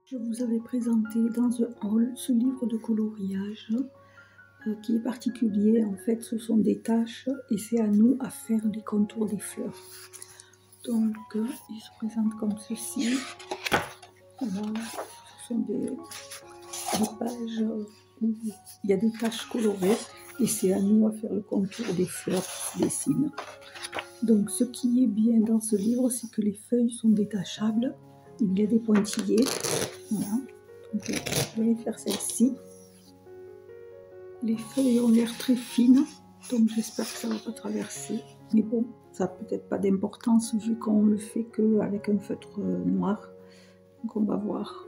Je vous avais présenté dans The Hall ce livre de coloriage qui est particulier. En fait, ce sont des taches et c'est à nous à faire les contours des fleurs. Donc, il se présente comme ceci. Voilà, ce sont des pages où il y a des taches colorées et c'est à nous à faire le contour des fleurs qui se dessinent. Donc, ce qui est bien dans ce livre, c'est que les feuilles sont détachables. Il y a des pointillés. Voilà. Donc, je vais faire celle-ci. Les feuilles ont l'air très fines, donc j'espère que ça ne va pas traverser. Mais bon, ça n'a peut-être pas d'importance vu qu'on le fait qu'avec un feutre noir. Donc on va voir.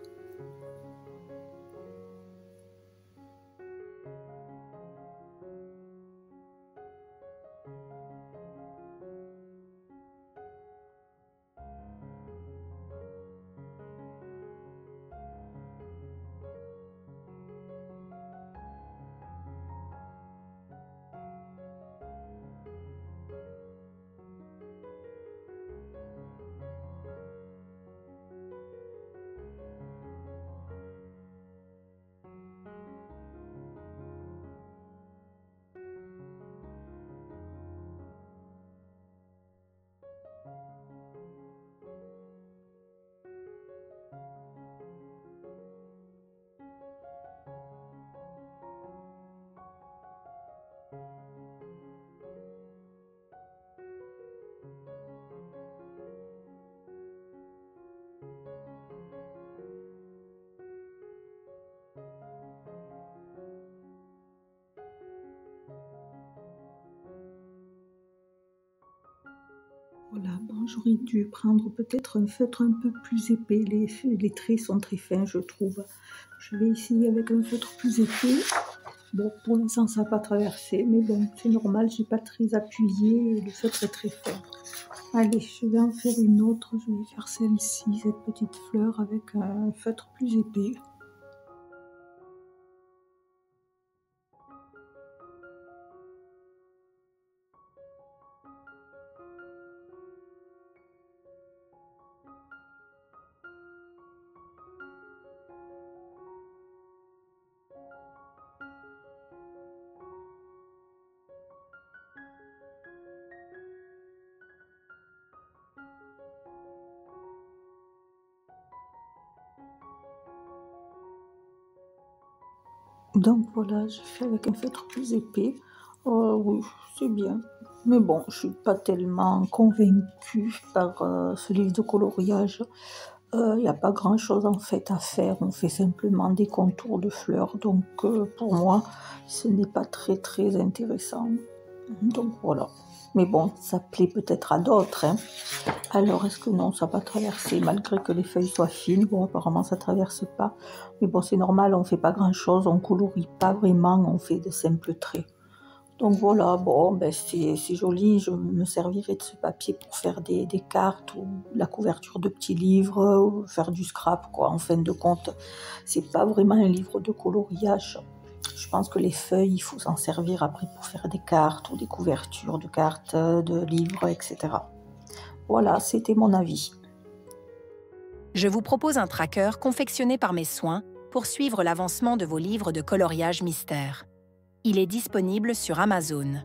Voilà, bon, j'aurais dû prendre peut-être un feutre un peu plus épais. Les traits sont très fins, je trouve. Je vais essayer avec un feutre plus épais. Bon, pour l'instant, ça n'a pas traversé, mais bon, c'est normal, j'ai pas très appuyé et le feutre est très fin. Allez, je vais en faire une autre. Je vais faire celle-ci, cette petite fleur, avec un feutre plus épais. Donc voilà, je fais avec un feutre plus épais. Oui, c'est bien. Mais bon, je suis pas tellement convaincue par ce livre de coloriage. Il n'y a pas grand-chose en fait à faire. On fait simplement des contours de fleurs. Donc pour moi, ce n'est pas très très intéressant. Donc voilà. Mais bon, ça plaît peut-être à d'autres, hein. Alors, est-ce que non, ça va traverser, malgré que les feuilles soient fines? Bon, apparemment, ça traverse pas. Mais bon, c'est normal, on fait pas grand-chose, on colorie pas vraiment, on fait de simples traits. Donc voilà, bon, ben c'est joli, je me servirai de ce papier pour faire des cartes ou la couverture de petits livres, ou faire du scrap, quoi. En fin de compte, c'est pas vraiment un livre de coloriage. Je pense que les feuilles, il faut s'en servir après pour faire des cartes ou des couvertures de cartes, de livres, etc. Voilà, c'était mon avis. Je vous propose un tracker confectionné par mes soins pour suivre l'avancement de vos livres de coloriage mystère. Il est disponible sur Amazon.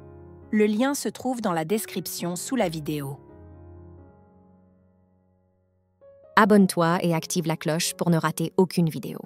Le lien se trouve dans la description sous la vidéo. Abonne-toi et active la cloche pour ne rater aucune vidéo.